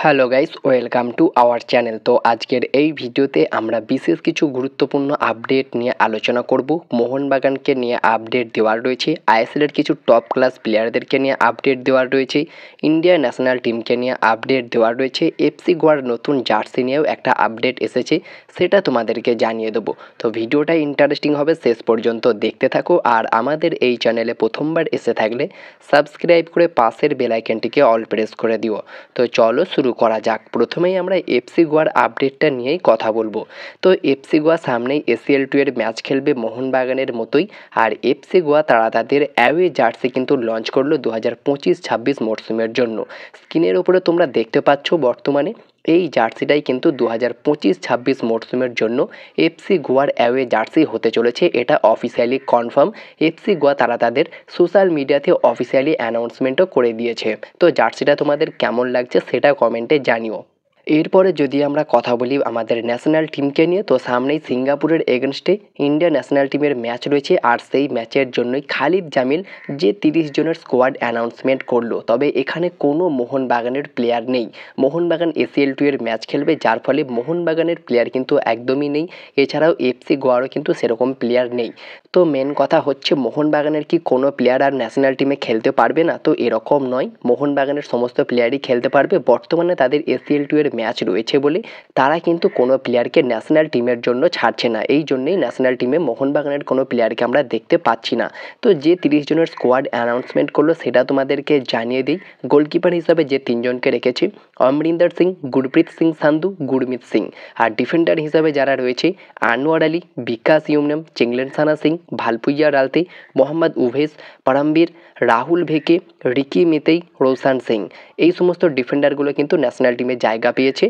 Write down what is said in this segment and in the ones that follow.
Hello guys, welcome to our channel. তো আজকের এই ভিডিওতে আমরা বিশেষ কিছু গুরুত্বপূর্ণ আপডেট নিয়ে আলোচনা করব। মোহনবাগানকে নিয়ে আপডেট দেওয়ার রয়েছে, আইএসএলের কিছু টপ ক্লাস প্লেয়ারদেরকে নিয়ে আপডেট দেওয়ার রয়েছে, ইন্ডিয়া ন্যাশনাল টিমকে নিয়ে আপডেট দেওয়ার রয়েছে, এফসি গোয়ার নতুন জার্সি নিয়েও একটা আপডেট এসেছে, সেটা তোমাদেরকে জানিয়ে দেবো। তো ভিডিওটা ইন্টারেস্টিং হবে, শেষ পর্যন্ত দেখতে থাকো। আর আমাদের এই চ্যানেলে প্রথমবার এসে থাকলে সাবস্ক্রাইব করে পাশের বেল আইকনটিকে অল প্রেস করে দিও। তো চলো শুরু করা যাক। প্রথমেই আমরা এফসি গোয়ার আপডেটটা নিয়েই কথা বলবো। তো এফসি গোয়া সামনেই এসিএল2 এর ম্যাচ খেলবে মোহনবাগানের মতোই। আর এফসি গোয়া তারা তাদের অ্যাওয়ে জার্সি কিন্তু লঞ্চ করলো 2025-26 মরশুমের জন্য। স্ক্রিনের ওপরে তোমরা দেখতে পাচ্ছ বর্তমানে এই জার্সিটাই কিন্তু 2025-26 মরশুমের জন্য এফসি গোয়ার অ্যাওয়ে জার্সি হতে চলেছে। এটা অফিসিয়ালি কনফার্ম। এফসি গোয়া তারা তাদের সোশ্যাল মিডিয়াতে অফিসিয়ালি অ্যানাউন্সমেন্টও করে দিয়েছে। তো জার্সিটা তোমাদের কেমন লাগছে সেটা কমেন্টে জানিও। এরপরে যদি আমরা কথা বলি আমাদের ন্যাশনাল টিমকে নিয়ে, তো সামনেই সিঙ্গাপুরের এগেনস্টে ইন্ডিয়া ন্যাশনাল টিমের ম্যাচ রয়েছে। আর সেই ম্যাচের জন্যই খালিদ জামিল যে 30 জনের স্কোয়াড অ্যানাউন্সমেন্ট করলো, তবে এখানে কোনো মোহনবাগানের প্লেয়ার নেই। মোহনবাগান এসিএল2 এর ম্যাচ খেলবে, যার ফলে মোহনবাগানের প্লেয়ার কিন্তু একদমই নেই। এছাড়াও এফসি গোয়ারও কিন্তু সেরকম প্লেয়ার নেই। তো মেন কথা হচ্ছে মোহনবাগানের কি কোনো প্লেয়ার আর ন্যাশনাল টিমে খেলতে পারবে না? তো এরকম নয়, মোহনবাগানের সমস্ত প্লেয়ারই খেলতে পারবে। বর্তমানে তাদের এসিএল2 এর ম্যাচ রয়েছে বলে তারা কিন্তু কোনো প্লেয়ারকে ন্যাশনাল টিমের জন্য ছাড়ছে না। এই জন্যেই ন্যাশনাল টিমে মোহনবাগানের কোনো প্লেয়ারকে আমরা দেখতে পাচ্ছি না। তো যে 30 জনের স্কোয়াড অ্যানাউন্সমেন্ট করলো সেটা তোমাদেরকে জানিয়ে দিই। গোলকিপার হিসাবে যে 3 জনকে রেখেছি, অমরিন্দর সিং, গুরপ্রীত সিং সান্ধু, গুরমিত সিং। আর ডিফেন্ডার হিসাবে যারা রয়েছে, আনোয়ার আলী, বিকাশ ইউমনম, চেংলেনসানা সিং, ভালপুইয়া রালতে, মোহাম্মদ উভেশ, পারামবীর, রাহুল ভেকে, রিকি মিতেই, রোশান সিং। এই সমস্ত ডিফেন্ডারগুলো কিন্তু ন্যাশনাল টিমে জায়গা পেয়েছে।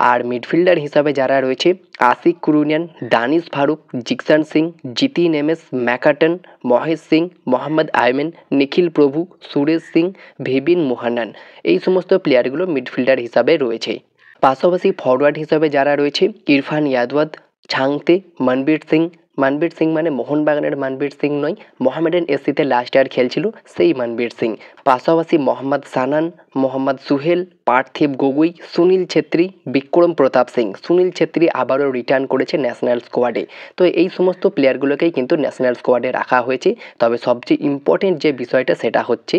আর মিডফিল্ডার হিসাবে যারা রয়েছে, আশিক কুরুনিয়ান, দানিশ ফারুক, জিকসান সিং, জিতি নেমেস, ম্যাকাটন, মহেশ সিং, মোহাম্মদ আয়মেন, নিখিল প্রভু, সুরেশ সিং, ভিবিন মোহানান। এই সমস্ত প্লেয়ারগুলো মিডফিল্ডার হিসাবে রয়েছে। পাশাপাশি ফরওয়ার্ড হিসাবে যারা রয়েছে, ইরফান ইয়াদওয়াদ, ছাংতে, মনবীর সিং মানে মোহনবাগানের মনবীর সিং নয়, মোহামেডান এসসিতে লাস্ট ইয়ার খেলছিল সেই মনবীর সিং। পাশাপাশি মোহাম্মদ সানান, মোহাম্মদ সুহেল, পার্থিব গগৈ, সুনীল ছেত্রী, বিক্রম প্রতাপ সিং। সুনীল ছেত্রী আবারও রিটার্ন করেছে ন্যাশনাল স্কোয়াডে। তো এই সমস্ত প্লেয়ারগুলোকেই কিন্তু ন্যাশনাল স্কোয়াডে রাখা হয়েছে। তবে সবচেয়ে ইম্পর্টেন্ট যে বিষয়টা সেটা হচ্ছে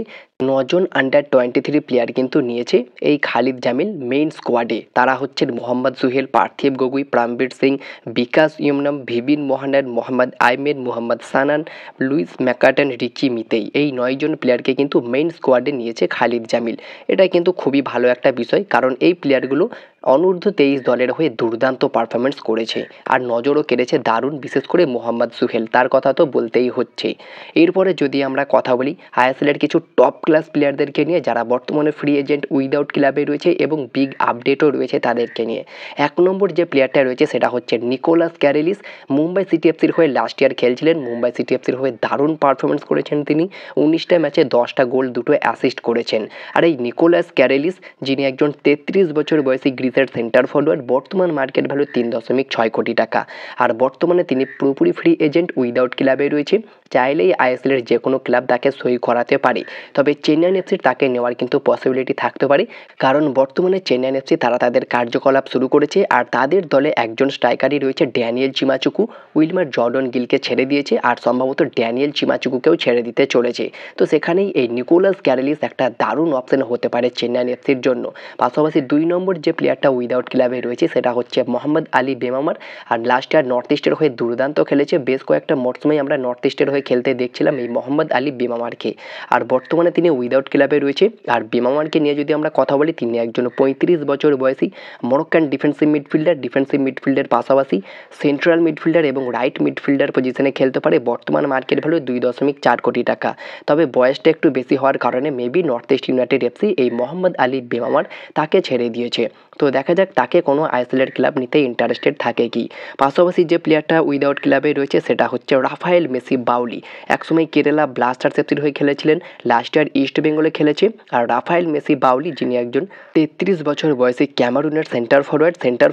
9 জন আন্ডার-23 প্লেয়ার কিন্তু নিয়েছে এই খালিদ জামিল মেইন স্কোয়াডে। তারা হচ্ছেন মোহাম্মদ সুহেল, পার্থিব গগৈ, প্রাণবীর সিং, বিকাশ ইউমনম, ভিবিন মোহানান, মোহাম্মদ আইমেন, মোহাম্মদ সানান, লুইস ম্যাকাটন, রিকি মিতেই। এই 9 জন প্লেয়ারকে কিন্তু মেইন স্কোয়াডে নিয়েছে খালিদ জামিল। এটা কিন্তু খুবই ভালো একটা বিষয়, কারণ এই প্লেয়ারগুলো অনূর্ধ্ব 23 দলের হয়ে দুর্দান্ত পারফরমেন্স করেছে। আর নজরও কেড়েছে দারুণ, বিশেষ করে মোহাম্মদ সুহেল, তার কথা তো বলতেই হচ্ছে। এরপরে যদি আমরা কথা বলি আইএসএলের কিছু টপ ক্লাস প্লেয়ারদেরকে নিয়ে যারা বর্তমানে ফ্রি এজেন্ট উইদাউট ক্লাবে রয়েছে এবং বিগ আপডেটও রয়েছে তাদেরকে নিয়ে। 1 নম্বর যে প্লেয়ারটা রয়েছে সেটা হচ্ছে নিকোলাস ক্যারেলিস। মুম্বাই সিটি এফসির হয়ে লাস্ট ইয়ার খেলছিলেন, মুম্বাই সিটি এফসির হয়ে দারুণ পারফরমেন্স করেছেন তিনি। 19টা ম্যাচে 10টা গোল, 2টো অ্যাসিস্ট করেছেন। আর এই নিকোলাস ক্যারেলিস, যিনি একজন 33 বছর বয়সী গ্রিসের সেন্টার ফরওয়ার্ড, বর্তমান মার্কেট ভ্যালু 3.6 কোটি টাকা। আর বর্তমানে তিনি পুরোপুরি ফ্রি এজেন্ট উইদাউট ক্লাবে রয়েছে। চাইলেই আইএসএলের যে কোনো ক্লাব তাকে সই করাতে পারে, তবে চেন্নাইন এফসির তাকে নেওয়ার কিন্তু পসিবিলিটি থাকতে পারে, কারণ বর্তমানে চেন্নাইন এফসি তারা তাদের কার্যকলাপ শুরু করেছে। আর তাদের দলে একজন স্ট্রাইকারই রয়েছে, ড্যানিয়েল চিমাচুকু। উইলমার জর্ডন গিলকে ছেড়ে দিয়েছে আর সম্ভবত ড্যানিয়েল চিমাচুকুকেও ছেড়ে দিতে চলেছে। তো সেখানেই এই নিকোলাস ক্যারেলিস একটা দারুণ অপশন হতে পারে চেন্নাইন এফসির জন্য। পাশাপাশি 2 নম্বর যে প্লেয়ারটা উইদাউট ক্লাবে রয়েছে সেটা হচ্ছে মোহাম্মদ আলী বেমামার। আর লাস্ট ইয়ার নর্থ ইস্টের হয়ে দুর্দান্ত খেলেছে, বেশ কয়েকটা মরশুমেই আমরা নর্থ ইস্টের হয়ে খেলতে দেখছিলাম এই মোহাম্মদ আলী বেমামারকে। আর বর্তমানে তিনি উইদাউট ক্লাবে রয়েছে। আর বেমামারকে নিয়ে যদি আমরা কথা বলি, তিনি একজন 35 বছর বয়সী মরক্কান ডিফেন্সিভ মিডফিল্ডের পাশাপাশি সেন্ট্রাল মিডফিল্ডার এবং রাইট মিডফিল্ডার পজিশনে খেলতে পারে। বর্তমান মার্কেট ভ্যালু 2.4 কোটি টাকা। তবে বয়সটা একটু বেশি হওয়ার কারণে maybe north east United FC এই মোহাম্মদ আলী বেমামার তাকে ছেড়ে দিয়েছে। তো দেখা যাক তাকে কোনো আইএসএলের ক্লাব নিতে ইন্টারেস্টেড থাকে কি। পাশাপাশি যে প্লেয়ারটা উইদাউট ক্লাবে রয়েছে সেটা হচ্ছে রাফায়েল মেসি বাউলি। একসময় কেরালা ব্লাস্টার্স এফসির হয়ে খেলেছিলেন, লাস্ট ইয়ার ইস্ট বেঙ্গলে খেলেছে। আর রাফায়েল মেসি বাউলি, যিনি একজন 33 বছর বয়সী ক্যামেরুনের সেন্টার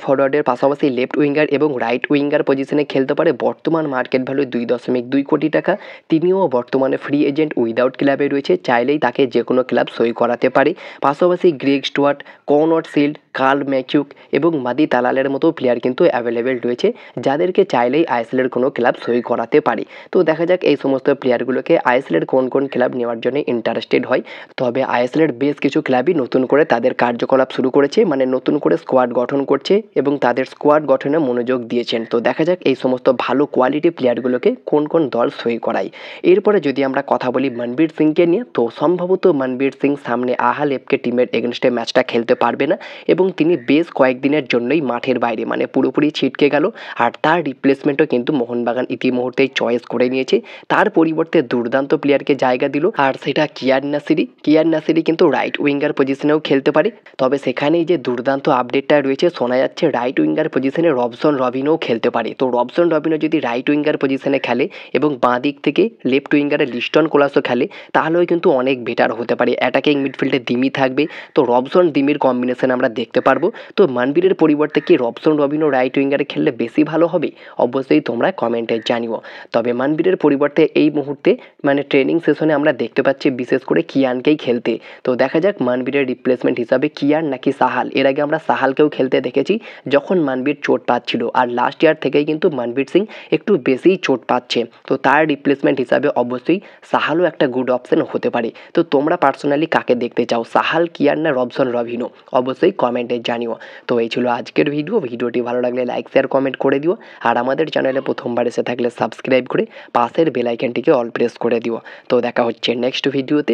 ফরওয়ার্ডের পাশাপাশি লেফট উইঙ্গার এবং রাইট উইঙ্গার পজিশনে খেলতে পারে। বর্তমান মার্কেট ভ্যালু 2.2 কোটি টাকা। তিনিও বর্তমানে ফ্রি এজেন্ট উইদাউট ক্লাবে রয়েছে, চাইলেই তাকে যে কোনো ক্লাব সই করাতে পারে। পাশাপাশি Greg Stewart, Connor Shields, Carl McHugh এবং মাদি তালালের মতো প্লেয়ার কিন্তু অ্যাভেলেবেল রয়েছে, যাদেরকে চাইলেই আইএসএলের কোনো ক্লাব সই করাতে পারে। তো দেখা যাক এই সমস্ত প্লেয়ারগুলোকে আইএসএলের কোন কোন ক্লাব নেওয়ার জন্য ইন্টারেস্টেড হয়। তবে আইএসএলের বেশ কিছু ক্লাবই নতুন করে তাদের কার্যকলাপ শুরু করেছে, মানে নতুন করে স্কোয়াড গঠন করছে এবং তাদের স্কোয়াড গঠনে মনোযোগ দিয়েছেন। তো দেখা যাক এই সমস্ত ভালো কোয়ালিটি প্লেয়ারগুলোকে কোন কোন দল সই করায়। এরপরে যদি আমরা কথা বলি মনবীর সিংকে নিয়ে, তো সম্ভবত মনবীর সিং সামনে আহাল এফকে টিমের এগেনস্টে ম্যাচটা খেলতে পারবে না এবং তিনি বেশ কয়েকদিনের জন্যই মাঠের বাইরে, মানে পুরোপুরি ছিটকে গেল। আর তার রিপ্লেসমেন্টও কিন্তু মোহনবাগান ইতিমুহূর্তেই চয়েস করে নিয়েছে। তার পরিবর্তে দুর্দান্ত প্লেয়ারকে জায়গা দিল, আর সেটা কিয়ার নাসিরি কিন্তু রাইট উইঙ্গার পজিশনেও খেলতে পারে। তবে সেখানেই যে দুর্দান্ত আপডেটটা রয়েছে, শোনা যাচ্ছে রাইট উইঙ্গার পজিশনে রবসন রবিনও খেলতে পারে। তো রবসন রবিনও যদি রাইট উইঙ্গার পজিশনে খেলে এবং বাঁ দিক থেকে লেফট উইঙ্গারে লিস্টন কোলাসও খেলে, তাহলেও কিন্তু অনেক বেটার হতে পারে। অ্যাটাকিং মিডফিল্ডে দিমি থাকবে, তো রবসন দিমির কম্বিনেশন আমরা দেখতে পারবো। তো মনবীরের পরিবর্তে কি রবসন রবিনও রাইট উইঙ্গারে খেললে বেশি ভালো হবে? অবশ্যই তোমরা কমেন্টে জানিও। তবে মনবীরের পরিবর্তে এই মুহূর্তে মানে ট্রেনিং সেশনে আমরা দেখতে পাচ্ছি বিশেষ করে কিয়ানকেই খেলতে। তো দেখা যাক মনবীরের রিপ্লেসমেন্ট হিসাবে কিয়ান নাকি সাহাল। এর আগে আমরা সাহালকেও খেলতে দেখেছি যখন মনবীর চোট পাচ্ছিল, আর লাস্ট ইয়ার থেকেই কিন্তু মনবীর সিং একটু বেশিই চোট পাচ্ছে। তো তার রিপ্লেসমেন্ট হিসাবে অবশ্যই সাহালও একটা গুড অপশন হতে পারে। তো তোমরা পার্সোনালি কাকে দেখতে চাও, সাহাল, কিয়ান না রবসন রবিনো? অবশ্যই কমেন্টে জানিও। তো এই ছিল আজকের ভিডিওটি ভালো লাগলে লাইক শেয়ার কমেন্ট করে দিও, আর আমাদের চ্যানেলে প্রথমবার এসে থাকলে সাবস্ক্রাইব করে পাশের বেল আইকনটিকে অল প্রেস করে দিও। তো দেখা হচ্ছে নেক্সট ভিডিওতে।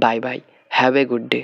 Bye bye, have a good day.